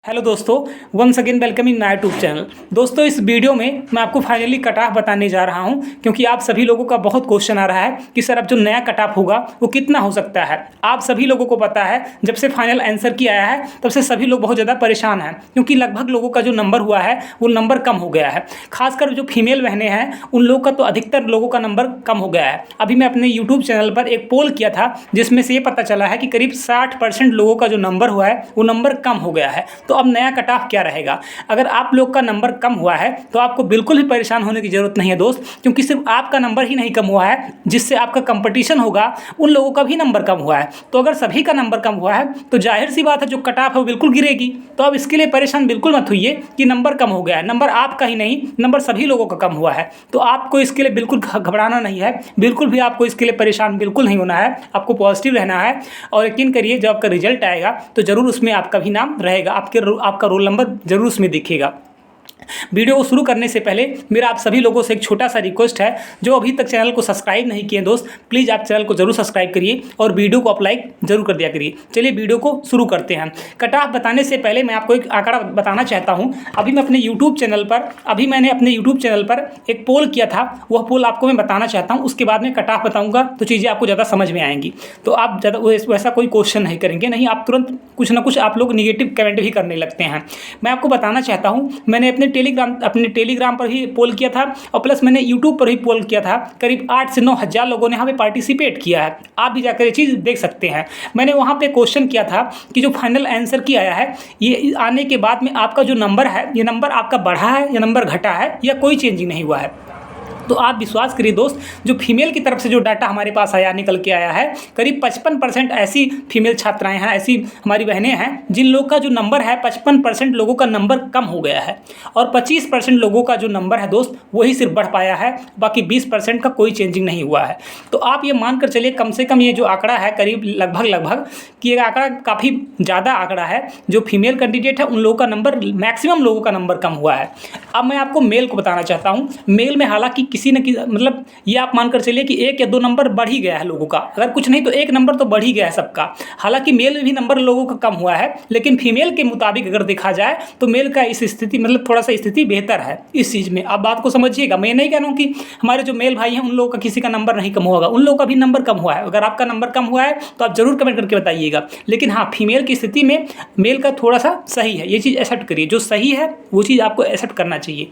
Hello दोस्तों, once again welcoming my YouTube channel. दोस्तों, इस वीडियो में मैं आपको फाइनली कट ऑफ बताने जा रहा हूं, क्योंकि आप सभी लोगों का बहुत क्वेश्चन आ रहा है कि सर अब जो नया कट ऑफ होगा वो कितना हो सकता है। आप सभी लोगों को पता है, जब से फाइनल आंसर की आया है तब से सभी लोग बहुत ज़्यादा परेशान हैं, क्योंकि लगभग लोगों का जो नंबर हुआ है वो नंबर कम हो गया है। खासकर जो फीमेल बहनें हैं उन लोगों का तो अधिकतर लोगों का नंबर कम हो गया है। अभी मैं अपने यूट्यूब चैनल पर एक पोल किया था जिसमें से ये पता चला है कि करीब 60% लोगों का जो नंबर हुआ है वो नंबर कम हो गया है। तो अब नया कट ऑफ क्या रहेगा? अगर आप लोग का नंबर कम हुआ है तो आपको बिल्कुल भी परेशान होने की जरूरत नहीं है दोस्त, क्योंकि सिर्फ आपका नंबर ही नहीं कम हुआ है, जिससे आपका कंपटीशन होगा उन लोगों का भी नंबर कम हुआ है। तो अगर सभी का नंबर कम हुआ है तो जाहिर सी बात है जो कट ऑफ है वो बिल्कुल गिरेगी। तो अब इसके लिए परेशान बिल्कुल मत होइए कि नंबर कम हो गया है। नंबर आपका ही नहीं, नंबर सभी लोगों का कम हुआ है। तो आपको इसके लिए बिल्कुल घबराना नहीं है, बिल्कुल भी आपको इसके लिए परेशान बिल्कुल नहीं होना है। आपको पॉजिटिव रहना है और यकीन करिए जब आपका रिजल्ट आएगा तो जरूर उसमें आपका भी नाम रहेगा, आपका रोल नंबर जरूर उसमें दिखेगा। वीडियो को शुरू करने से पहले मेरा आप सभी लोगों से एक छोटा सा रिक्वेस्ट है, जो अभी तक चैनल को सब्सक्राइब नहीं किए दोस्त, प्लीज़ आप चैनल को जरूर सब्सक्राइब करिए और वीडियो को आप लाइक जरूर कर दिया करिए। चलिए वीडियो को शुरू करते हैं। कट ऑफ बताने से पहले मैं आपको एक आंकड़ा बताना चाहता हूँ। मैंने अपने यूट्यूब चैनल पर एक पोल किया था, वह पोल आपको मैं बताना चाहता हूँ। उसके बाद में कट ऑफ बताऊँगा तो चीज़ें आपको ज़्यादा समझ में आएंगी। तो आप ज़्यादा वैसा कोई क्वेश्चन नहीं करेंगे, नहीं आप तुरंत कुछ ना कुछ आप लोग निगेटिव कमेंट भी करने लगते हैं। मैं आपको बताना चाहता हूँ, मैंने अपने टेलीग्राम पर भी पोल किया था और प्लस मैंने यूट्यूब पर भी पोल किया था। करीब 8 से 9 हज़ार लोगों ने यहाँ पे पार्टिसिपेट किया है। आप भी जाकर ये चीज़ देख सकते हैं। मैंने वहाँ पे क्वेश्चन किया था कि जो फाइनल आंसर की आया है, ये आने के बाद में आपका जो नंबर है, ये नंबर आपका बढ़ा है या नंबर घटा है या कोई चेंजिंग नहीं हुआ है। तो आप विश्वास करिए दोस्त, जो फीमेल की तरफ से जो डाटा हमारे पास निकल के आया है, करीब 55% ऐसी फीमेल छात्राएं हैं, ऐसी हमारी बहनें हैं जिन लोग का जो नंबर है 55% लोगों का नंबर कम हो गया है और 25% लोगों का जो नंबर है दोस्त वही सिर्फ बढ़ पाया है, बाकी 20% का कोई चेंजिंग नहीं हुआ है। तो आप ये मानकर चलिए कम से कम ये जो आंकड़ा है करीब लगभग कि ये आंकड़ा काफ़ी ज़्यादा आंकड़ा है। जो फीमेल कैंडिडेट है उन लोगों का नंबर, मैक्सिमम लोगों का नंबर कम हुआ है। अब मैं आपको मेल को बताना चाहता हूँ। मेल में हालांकि किसी न किसी, मतलब ये आप मानकर चलिए कि 1 या 2 नंबर बढ़ ही गया है लोगों का, अगर कुछ नहीं तो 1 नंबर तो बढ़ ही गया है सबका। हालांकि मेल में भी नंबर लोगों का कम हुआ है, लेकिन फीमेल के मुताबिक अगर देखा जाए तो मेल का इस स्थिति, मतलब थोड़ा सा स्थिति बेहतर है इस चीज़ में। आप बात को समझिएगा, मैं नहीं कह रहा हूँ कि हमारे जो मेल भाई हैं उन लोगों का किसी का नंबर नहीं कम होगा, उन लोगों का भी नंबर कम हुआ है। अगर आपका नंबर कम हुआ है तो आप जरूर कमेंट करके बताइएगा। लेकिन हाँ, फीमेल की स्थिति में मेल का थोड़ा सा सही है, ये चीज़ एक्सेप्ट करिए। जो सही है वो चीज़ आपको एक्सेप्ट करना चाहिए,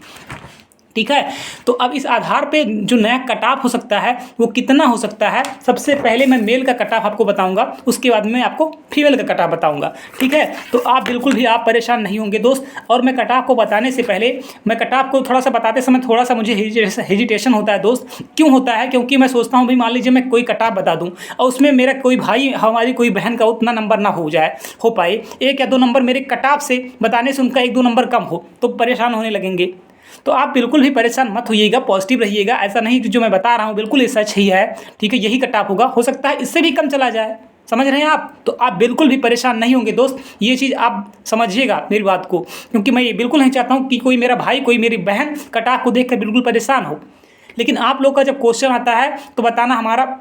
ठीक है। तो अब इस आधार पे जो नया कट ऑफ हो सकता है वो कितना हो सकता है, सबसे पहले मैं मेल का कट ऑफ आपको बताऊंगा, उसके बाद मैं आपको फीमेल का कट ऑफ बताऊंगा, ठीक है। तो आप बिल्कुल भी आप परेशान नहीं होंगे दोस्त। और मैं कट ऑफ को बताने से पहले, मैं कट ऑफ को थोड़ा सा बताते समय थोड़ा सा मुझे हेजिटेशन होता है दोस्त। क्यों होता है? क्योंकि मैं सोचता हूँ भाई मान लीजिए मैं कोई कट ऑफ बता दूँ और उसमें मेरा कोई भाई, हमारी कोई बहन का उतना नंबर ना हो पाए, 1 या 2 नंबर मेरे कट ऑफ से बताने से उनका 1-2 नंबर कम हो, तो परेशान होने लगेंगे। तो आप बिल्कुल भी परेशान मत होइएगा, पॉजिटिव रहिएगा। ऐसा नहीं कि जो मैं बता रहा हूँ बिल्कुल ये सच ही है, ठीक है, यही कट ऑफ होगा, हो सकता है इससे भी कम चला जाए, समझ रहे हैं आप। तो आप बिल्कुल भी परेशान नहीं होंगे दोस्त, ये चीज़ आप समझिएगा मेरी बात को, क्योंकि मैं ये बिल्कुल नहीं चाहता हूँ कि कोई मेरा भाई, कोई मेरी बहन कट ऑफ को देख कर बिल्कुल परेशान हो। लेकिन आप लोग का जब क्वेश्चन आता है तो बताना हमारा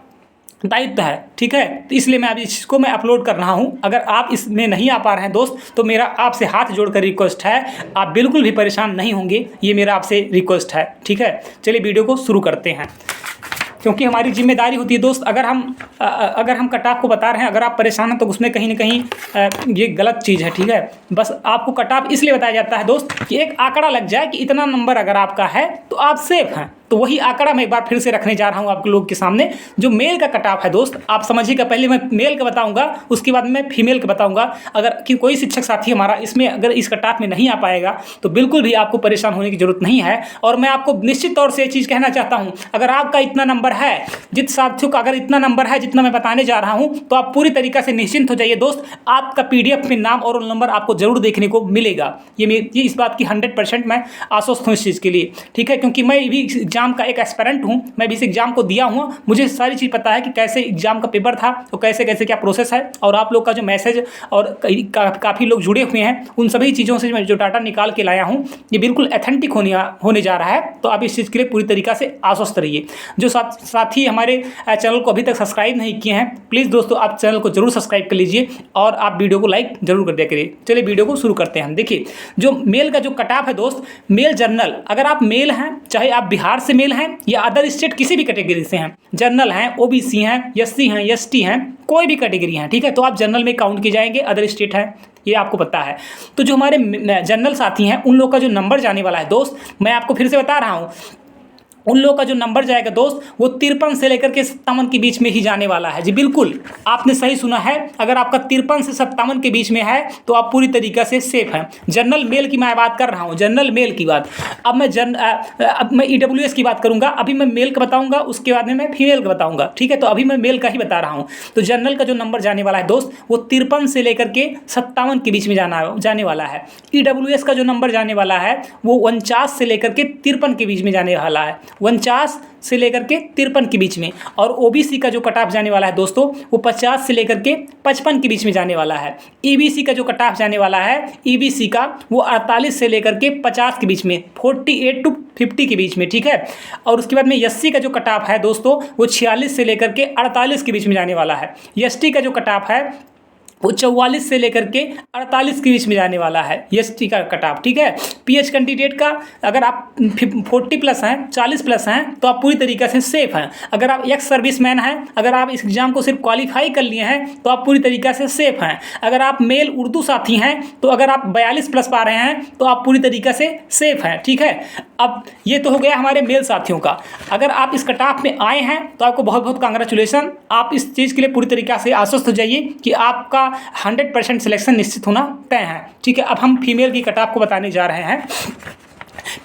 दायित्व है, ठीक है। तो इसलिए मैं अब इस चीज़ को मैं अपलोड कर रहा हूँ। अगर आप इसमें नहीं आ पा रहे हैं दोस्त तो मेरा आपसे हाथ जोड़कर रिक्वेस्ट है, आप बिल्कुल भी परेशान नहीं होंगे, ये मेरा आपसे रिक्वेस्ट है, ठीक है। चलिए वीडियो को शुरू करते हैं, क्योंकि हमारी जिम्मेदारी होती है दोस्त। अगर हम कट ऑफ को बता रहे हैं, अगर आप परेशान हैं तो उसमें कहीं ना कहीं ये गलत चीज़ है, ठीक है। बस आपको कट ऑफ इसलिए बताया जाता है दोस्त कि एक आंकड़ा लग जाए कि इतना नंबर अगर आपका है तो आप सेफ हैं। तो वही आंकड़ा मैं एक बार फिर से रखने जा रहा हूँ आप लोग के सामने। जो मेल का कट ऑफ है दोस्त, आप समझिएगा, पहले मैं मेल का बताऊंगा, उसके बाद मैं फीमेल का बताऊंगा। अगर कि कोई शिक्षक साथी हमारा इसमें अगर इस कट ऑफ में नहीं आ पाएगा तो बिल्कुल भी आपको परेशान होने की जरूरत नहीं है। और मैं आपको निश्चित तौर से ये चीज़ कहना चाहता हूँ, अगर आपका इतना नंबर है, जित साथियों का अगर इतना नंबर है जितना मैं बताने जा रहा हूँ, तो आप पूरी तरीके से निश्चिंत हो जाइए दोस्त। आपका PDF में नाम और रोल नंबर आपको जरूर देखने को मिलेगा। ये इस बात की 100% मैं आश्वस्त हूँ इस चीज़ के लिए, ठीक है। क्योंकि मैं भी एग्जाम का एक एस्पिरेंट हूँ, मैं भी इस एग्जाम को दिया हूँ, मुझे सारी चीज़ पता है कि कैसे एग्जाम का पेपर था तो कैसे कैसे क्या प्रोसेस है, और आप लोग का जो मैसेज और काफ़ी लोग जुड़े हुए हैं उन सभी चीज़ों से मैं जो डाटा निकाल के लाया हूँ ये बिल्कुल ऑथेंटिक होने जा रहा है। तो आप इस चीज़ के लिए पूरी तरीक़ा से आश्वस्त रहिए। जो साथी हमारे चैनल को अभी तक सब्सक्राइब नहीं किए हैं, प्लीज़ दोस्तों आप चैनल को जरूर सब्सक्राइब कर लीजिए और आप वीडियो को लाइक जरूर कर दिया करिए। चलिए वीडियो को शुरू करते हैं। देखिए जो मेल का जो कट ऑफ है दोस्त, मेल जनरल, अगर आप मेल हैं, चाहे आप बिहार से मेल हैं या अदर स्टेट किसी भी कैटेगरी से हैं, जनरल हैं, ओबीसी हैं, एससी हैं, एसटी हैं, कोई भी कैटेगरी हैं, ठीक है, तो आप जनरल में काउंट किए जाएंगे, अदर स्टेट है ये आपको पता है। तो जो हमारे जनरल साथी हैं उन लोग का जो नंबर जाने वाला है दोस्त, मैं आपको फिर से बता रहा हूँ, उन लोगों का जो नंबर जाएगा दोस्त वो 53 से लेकर के 57 के बीच में ही जाने वाला है। जी बिल्कुल आपने सही सुना है, अगर आपका 53 से 57 के बीच में है तो आप पूरी तरीक़े से सेफ हैं। जनरल मेल की मैं बात कर रहा हूँ, जनरल मेल की बात। अब मैं ईडब्ल्यूएस की बात करूँगा, अभी मैं मेल का बताऊँगा, उसके बाद में मैं फीमेल का बताऊँगा, ठीक है, तो अभी मैं मेल का ही बता रहा हूँ। तो जनरल का जो नंबर जाने वाला है दोस्त वो 53 से लेकर के 57 के बीच में जाने वाला है। ईडब्ल्यूएस का जो नंबर जाने वाला है वो 49 से लेकर के 53 के बीच में जाने वाला है, 49 से लेकर के 53 के बीच में। और ओबीसी का जो कट ऑफ जाने वाला है दोस्तों वो 50 से लेकर के 55 के बीच में जाने वाला है। ईबीसी का जो कट ऑफ जाने वाला है, ईबीसी का वो 48 से लेकर के 50 के बीच में, 48 to 50 के बीच में, ठीक है। और उसके बाद में एससी का जो कट ऑफ है दोस्तों वो 46 से लेकर के 48 के बीच में जाने वाला है। एसटी का जो कट ऑफ है वो 44 से लेकर के 48 के बीच में जाने वाला है, एसटी का कट ऑफ, ठीक है। पीएच कैंडिडेट का अगर आप 40 प्लस हैं, 40 प्लस हैं तो आप पूरी तरीके से सेफ हैं। अगर आप एक्स सर्विसमैन हैं, अगर आप इस एग्जाम को सिर्फ क्वालिफाई कर लिए हैं तो आप पूरी तरीके से सेफ हैं। अगर आप मेल उर्दू साथी हैं तो अगर आप 42 प्लस पा रहे हैं तो आप पूरी तरीके से सेफ हैं, ठीक है। अब ये तो हो गया हमारे मेल साथियों का। अगर आप इस कट ऑफ में आए हैं तो आपको बहुत बहुत कांग्रेचुलेसन। आप इस चीज़ के लिए पूरी तरीके से आश्वस्त हो जाइए कि आपका 100% सिलेक्शन निश्चित होना तय है, ठीक है। अब हम फीमेल की कट ऑफ को बताने जा रहे हैं।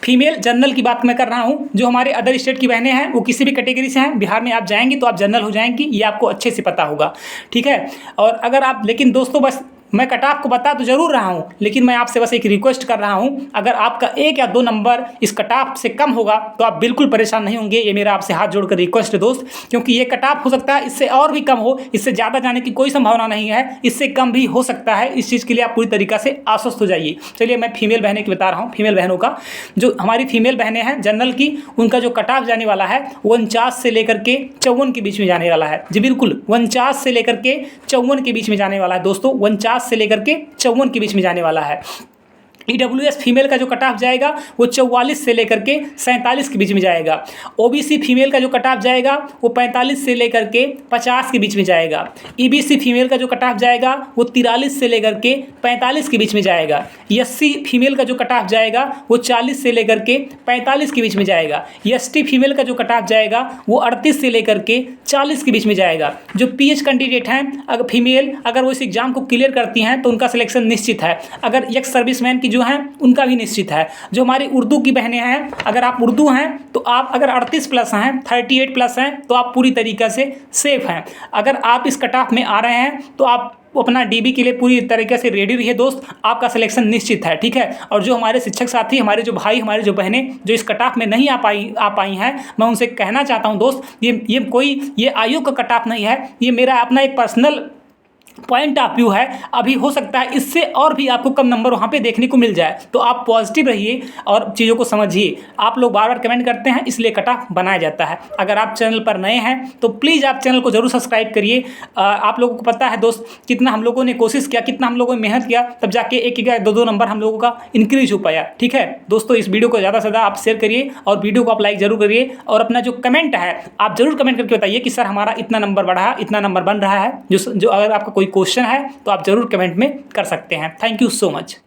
फीमेल जनरल की बात मैं कर रहा हूँ, जो हमारे अदर स्टेट की बहनें हैं वो किसी भी कैटेगरी से हैं, बिहार में आप जाएंगी तो आप जनरल हो जाएंगी, ये आपको अच्छे से पता होगा, ठीक है। और अगर आप, लेकिन दोस्तों बस मैं कट ऑफ को बता तो जरूर रहा हूँ, लेकिन मैं आपसे बस एक रिक्वेस्ट कर रहा हूँ, अगर आपका 1 या 2 नंबर इस कट ऑफ से कम होगा तो आप बिल्कुल परेशान नहीं होंगे। ये मेरा आपसे हाथ जोड़कर रिक्वेस्ट है दोस्त, क्योंकि ये कट ऑफ हो सकता है इससे और भी कम हो, इससे ज़्यादा जाने की कोई संभावना नहीं है, इससे कम भी हो सकता है। इस चीज़ के लिए आप पूरी तरीक़ा से आश्वस्त हो जाइए। चलिए मैं फीमेल बहनें की बता रहा हूँ, फीमेल बहनों का, जो हमारी फीमेल बहनें हैं जनरल की, उनका जो कट ऑफ जाने वाला है 49 से लेकर के 54 के बीच में जाने वाला है। जी बिल्कुल 49 से लेकर के 54 के बीच में जाने वाला है दोस्तों, 49 से लेकर के 54 के बीच में जाने वाला है। ईडब्ल्यूएस फीमेल का जो कट ऑफ जाएगा वो 44 से लेकर के 47 के बीच में जाएगा। ओबीसी फीमेल का जो कट ऑफ जाएगा वो 45 से लेकर के 50 के बीच में जाएगा। ईबीसी फीमेल का जो कट ऑफ जाएगा वो 43 से लेकर के 45 के बीच में जाएगा। एससी फीमेल का जो कट ऑफ जाएगा वो 40 से लेकर के 45 के बीच में जाएगा। एसटी फीमेल का जो कट ऑफ जाएगा वो 38 से लेकर के 40 के बीच में जाएगा। जो पीएच कैंडिडेट हैं अगर फीमेल, अगर वो इस एग्जाम को क्लियर करती हैं तो उनका सिलेक्शन निश्चित है। अगर एक्स सर्विसमैन की जो हैं उनका भी निश्चित है। जो हमारी उर्दू की बहनें हैं, अगर आप उर्दू हैं तो आप अगर 38 प्लस हैं, 38 प्लस हैं तो आप पूरी तरीक़े से सेफ हैं। अगर आप इस कट ऑफ में आ रहे हैं तो आप अपना डीबी के लिए पूरी तरीके से रेडी रहिए दोस्त, आपका सिलेक्शन निश्चित है, ठीक है। और जो हमारे शिक्षक साथी, हमारे जो भाई, हमारे जो बहनें जो इस कट ऑफ में नहीं आ पाई हैं, मैं उनसे कहना चाहता हूं दोस्त, ये आयोग का कट ऑफ नहीं है, ये मेरा अपना एक पर्सनल पॉइंट ऑफ व्यू है। अभी हो सकता है इससे और भी आपको कम नंबर वहाँ पे देखने को मिल जाए, तो आप पॉजिटिव रहिए और चीज़ों को समझिए। आप लोग बार बार कमेंट करते हैं इसलिए कट ऑफ बनाया जाता है। अगर आप चैनल पर नए हैं तो प्लीज़ आप चैनल को जरूर सब्सक्राइब करिए। आप लोगों को पता है दोस्त कितना हम लोगों ने कोशिश किया, कितना हम लोगों ने मेहनत किया, तब जाके 1 या 2 नंबर हम लोगों का इंक्रीज हो पाया, ठीक है दोस्तों। इस वीडियो को ज़्यादा से ज़्यादा आप शेयर करिए और वीडियो को आप लाइक जरूर करिए, और अपना जो कमेंट है आप जरूर कमेंट करके बताइए कि सर हमारा इतना नंबर बढ़ा, इतना नंबर बन रहा है। जो अगर आपका कोई क्वेश्चन है तो आप जरूर कमेंट में कर सकते हैं। Thank you so much.